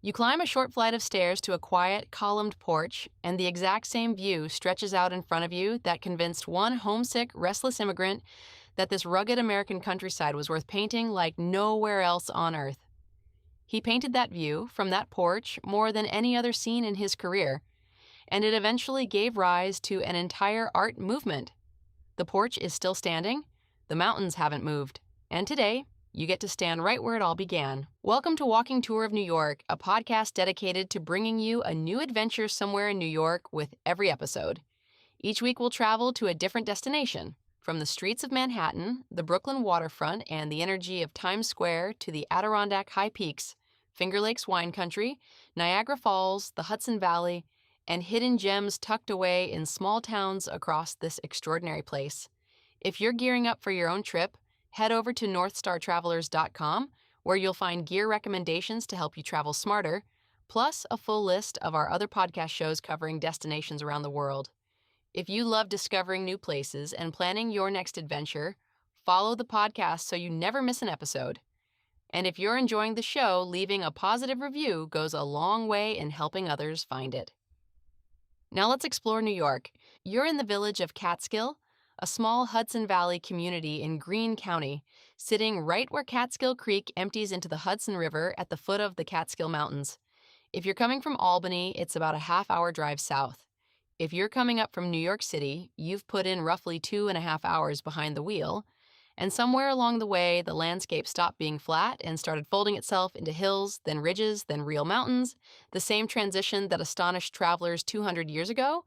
You climb a short flight of stairs to a quiet, columned porch, and the exact same view stretches out in front of you that convinced one homesick, restless immigrant that this rugged American countryside was worth painting like nowhere else on earth. He painted that view from that porch more than any other scene in his career, and it eventually gave rise to an entire art movement. The porch is still standing, the mountains haven't moved, and today, you get to stand right where it all began. Welcome to Walking Tour of New York, a podcast dedicated to bringing you a new adventure somewhere in New York with every episode. Each week we'll travel to a different destination, from the streets of Manhattan, the Brooklyn waterfront, and the energy of Times Square to the Adirondack High Peaks, Finger Lakes wine country, Niagara Falls, the Hudson Valley, and hidden gems tucked away in small towns across this extraordinary place. If you're gearing up for your own trip, head over to northstartravelers.com, where you'll find gear recommendations to help you travel smarter, plus a full list of our other podcast shows covering destinations around the world. If you love discovering new places and planning your next adventure, follow the podcast so you never miss an episode. And if you're enjoying the show, leaving a positive review goes a long way in helping others find it. Now let's explore New York. You're in the village of Catskill, a small Hudson Valley community in Greene County, sitting right where Catskill Creek empties into the Hudson River at the foot of the Catskill Mountains. If you're coming from Albany, it's about a half-hour drive south. If you're coming up from New York City, you've put in roughly 2.5 hours behind the wheel, and somewhere along the way, the landscape stopped being flat and started folding itself into hills, then ridges, then real mountains, the same transition that astonished travelers 200 years ago,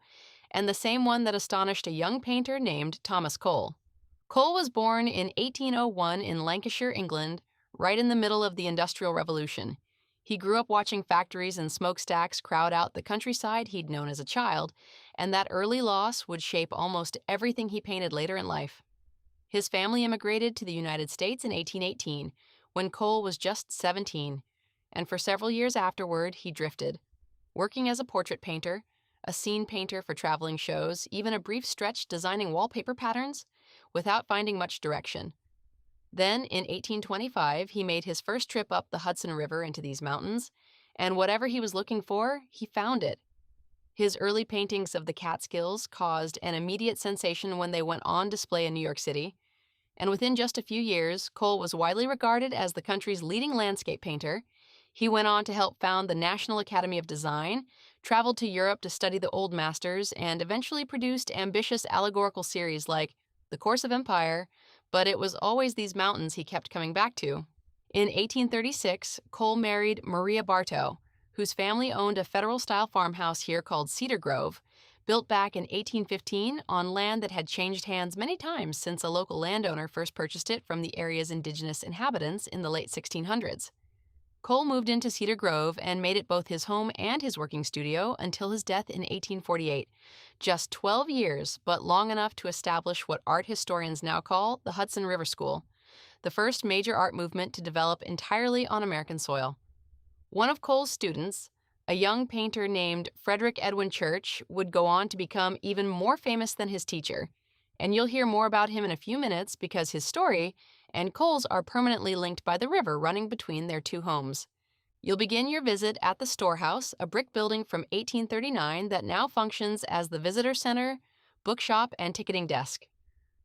and the same one that astonished a young painter named Thomas Cole. Cole was born in 1801 in Lancashire, England, right in the middle of the Industrial Revolution. He grew up watching factories and smokestacks crowd out the countryside he'd known as a child, and that early loss would shape almost everything he painted later in life. His family immigrated to the United States in 1818, when Cole was just 17, and for several years afterward, he drifted, working as a portrait painter, a scene painter for traveling shows, even a brief stretch designing wallpaper patterns, without finding much direction. Then, in 1825, he made his first trip up the Hudson River into these mountains, and whatever he was looking for, he found it. His early paintings of the Catskills caused an immediate sensation when they went on display in New York City, and within just a few years, Cole was widely regarded as the country's leading landscape painter. He went on to help found the National Academy of Design, traveled to Europe to study the old masters, and eventually produced ambitious allegorical series like The Course of Empire, but it was always these mountains he kept coming back to. In 1836, Cole married Maria Bartow, whose family owned a federal-style farmhouse here called Cedar Grove, built back in 1815 on land that had changed hands many times since a local landowner first purchased it from the area's indigenous inhabitants in the late 1600s. Cole moved into Cedar Grove and made it both his home and his working studio until his death in 1848. Just 12 years, but long enough to establish what art historians now call the Hudson River School, the first major art movement to develop entirely on American soil. One of Cole's students, a young painter named Frederic Edwin Church, would go on to become even more famous than his teacher, and you'll hear more about him in a few minutes because his story and Cole's are permanently linked by the river running between their two homes. You'll begin your visit at the Storehouse, a brick building from 1839 that now functions as the visitor center, bookshop, and ticketing desk.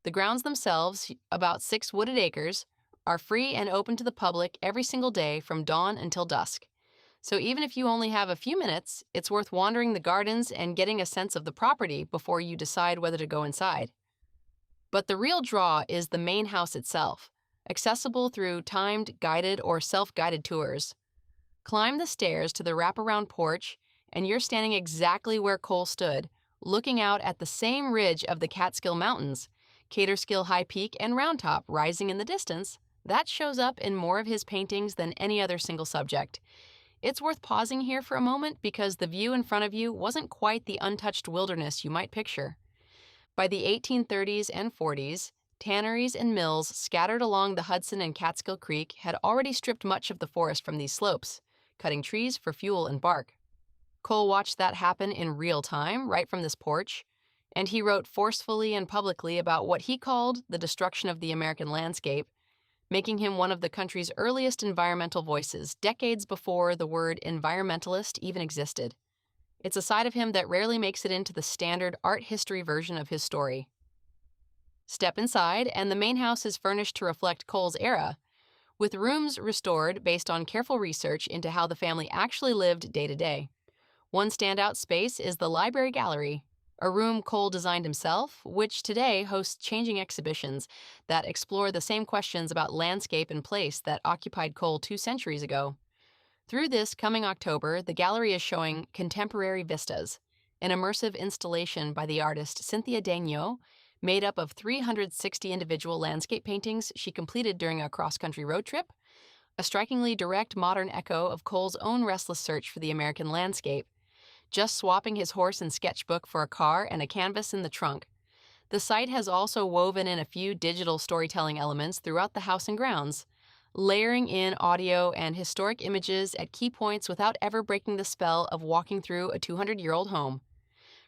The grounds themselves, about 6 wooded acres, are free and open to the public every single day from dawn until dusk. So even if you only have a few minutes, it's worth wandering the gardens and getting a sense of the property before you decide whether to go inside. But the real draw is the main house itself, accessible through timed, guided, or self-guided tours. Climb the stairs to the wraparound porch, and you're standing exactly where Cole stood, looking out at the same ridge of the Catskill Mountains, Caterskill High Peak and Round Top rising in the distance. That shows up in more of his paintings than any other single subject. It's worth pausing here for a moment because the view in front of you wasn't quite the untouched wilderness you might picture. By the 1830s and 40s, tanneries and mills scattered along the Hudson and Catskill Creek had already stripped much of the forest from these slopes, cutting trees for fuel and bark. Cole watched that happen in real time, right from this porch, and he wrote forcefully and publicly about what he called the destruction of the American landscape, making him one of the country's earliest environmental voices, decades before the word environmentalist even existed. It's a side of him that rarely makes it into the standard art history version of his story. Step inside, and the main house is furnished to reflect Cole's era, with rooms restored based on careful research into how the family actually lived day to day. One standout space is the library gallery, a room Cole designed himself, which today hosts changing exhibitions that explore the same questions about landscape and place that occupied Cole 2 centuries ago. Through this coming October, the gallery is showing Contemporary Vistas, an immersive installation by the artist Cynthia Daigneault, made up of 360 individual landscape paintings she completed during a cross-country road trip, a strikingly direct modern echo of Cole's own restless search for the American landscape, just swapping his horse and sketchbook for a car and a canvas in the trunk. The site has also woven in a few digital storytelling elements throughout the house and grounds, layering in audio and historic images at key points without ever breaking the spell of walking through a 200-year-old home.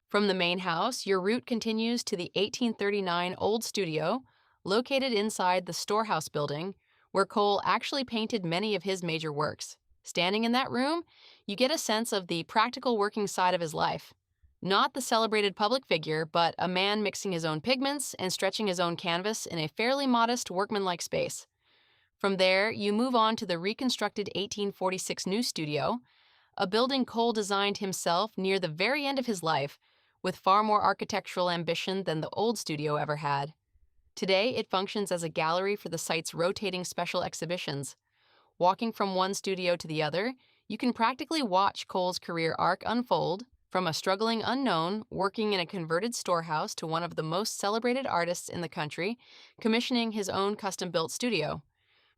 From the main house, your route continues to the 1839 old studio, located inside the storehouse building, where Cole actually painted many of his major works. Standing in that room, you get a sense of the practical working side of his life. Not the celebrated public figure, but a man mixing his own pigments and stretching his own canvas in a fairly modest, workmanlike space. From there, you move on to the reconstructed 1846 new studio, a building Cole designed himself near the very end of his life, with far more architectural ambition than the old studio ever had. Today, it functions as a gallery for the site's rotating special exhibitions. Walking from one studio to the other, you can practically watch Cole's career arc unfold, from a struggling unknown working in a converted storehouse to one of the most celebrated artists in the country, commissioning his own custom-built studio.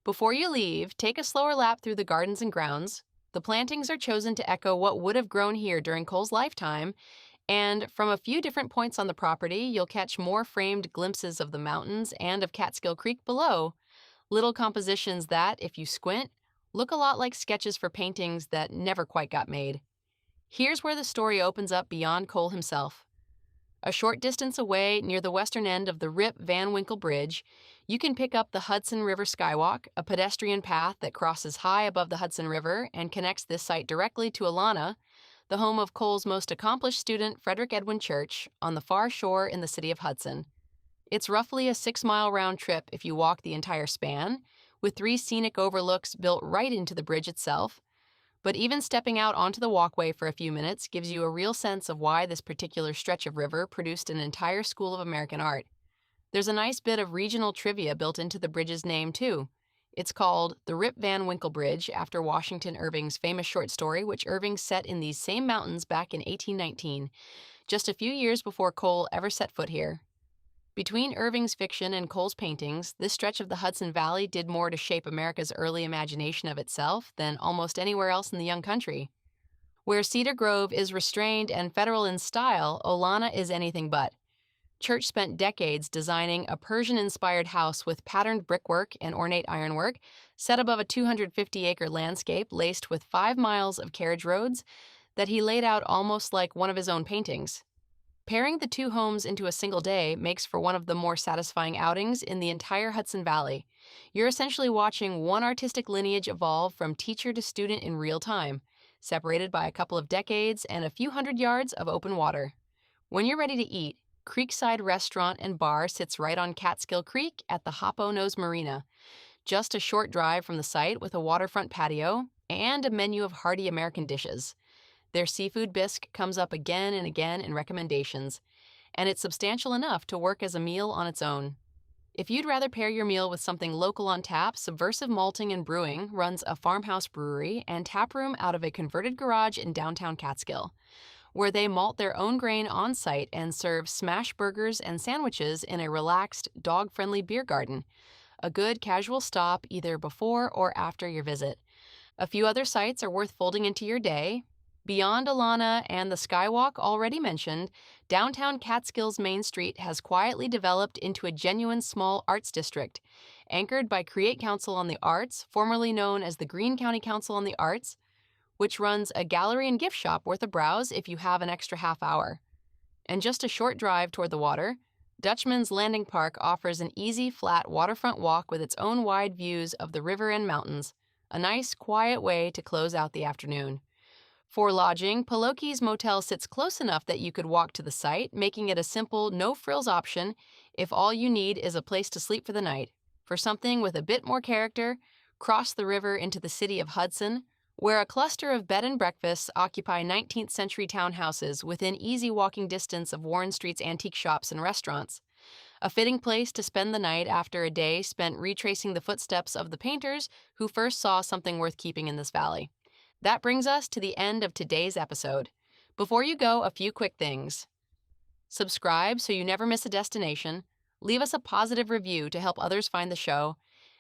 Before you leave, take a slower lap through the gardens and grounds. The plantings are chosen to echo what would have grown here during Cole's lifetime, and from a few different points on the property, you'll catch more framed glimpses of the mountains and of Catskill Creek below, little compositions that, if you squint, look a lot like sketches for paintings that never quite got made. Here's where the story opens up beyond Cole himself. A short distance away, near the western end of the Rip Van Winkle Bridge, you can pick up the Hudson River Skywalk, a pedestrian path that crosses high above the Hudson River and connects this site directly to Olana, the home of Cole's most accomplished student, Frederic Edwin Church, on the far shore in the city of Hudson. It's roughly a 6-mile round trip if you walk the entire span, with 3 scenic overlooks built right into the bridge itself. But even stepping out onto the walkway for a few minutes gives you a real sense of why this particular stretch of river produced an entire school of American art. There's a nice bit of regional trivia built into the bridge's name, too. It's called the Rip Van Winkle Bridge after Washington Irving's famous short story, which Irving set in these same mountains back in 1819, just a few years before Cole ever set foot here. Between Irving's fiction and Cole's paintings, this stretch of the Hudson Valley did more to shape America's early imagination of itself than almost anywhere else in the young country. Where Cedar Grove is restrained and federal in style, Olana is anything but. Church spent decades designing a Persian-inspired house with patterned brickwork and ornate ironwork, set above a 250-acre landscape laced with 5 miles of carriage roads that he laid out almost like one of his own paintings. Pairing the 2 homes into a single day makes for one of the more satisfying outings in the entire Hudson Valley. You're essentially watching one artistic lineage evolve from teacher to student in real time, separated by a couple of decades and a few hundred yards of open water. When you're ready to eat, Creekside Restaurant and Bar sits right on Catskill Creek at the Hop-O-Nose Marina, just a short drive from the site with a waterfront patio and a menu of hearty American dishes. Their seafood bisque comes up again and again in recommendations, and it's substantial enough to work as a meal on its own. If you'd rather pair your meal with something local on tap, Subversive Malting and Brewing runs a farmhouse brewery and taproom out of a converted garage in downtown Catskill, where they malt their own grain on-site and serve smash burgers and sandwiches in a relaxed, dog-friendly beer garden, a good casual stop either before or after your visit. A few other sites are worth folding into your day. Beyond Olana and the Skywalk already mentioned, downtown Catskill's Main Street has quietly developed into a genuine small arts district, anchored by Create Council on the Arts, formerly known as the Greene County Council on the Arts, which runs a gallery and gift shop worth a browse if you have an extra half hour. And just a short drive toward the water, Dutchman's Landing Park offers an easy, flat waterfront walk with its own wide views of the river and mountains, a nice, quiet way to close out the afternoon. For lodging, Peloke's Motel sits close enough that you could walk to the site, making it a simple, no-frills option if all you need is a place to sleep for the night. For something with a bit more character, cross the river into the city of Hudson, where a cluster of bed and breakfasts occupy 19th century townhouses within easy walking distance of Warren Street's antique shops and restaurants. A fitting place to spend the night after a day spent retracing the footsteps of the painters who first saw something worth keeping in this valley. That brings us to the end of today's episode. Before you go, a few quick things. Subscribe so you never miss a destination, leave us a positive review to help others find the show,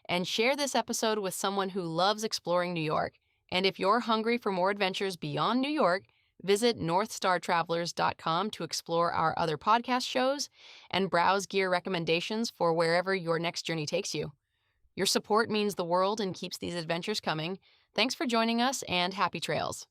and share this episode with someone who loves exploring New York. And if you're hungry for more adventures beyond New York, visit northstartravelers.com to explore our other podcast shows and browse gear recommendations for wherever your next journey takes you. Your support means the world and keeps these adventures coming. Thanks for joining us, and happy trails.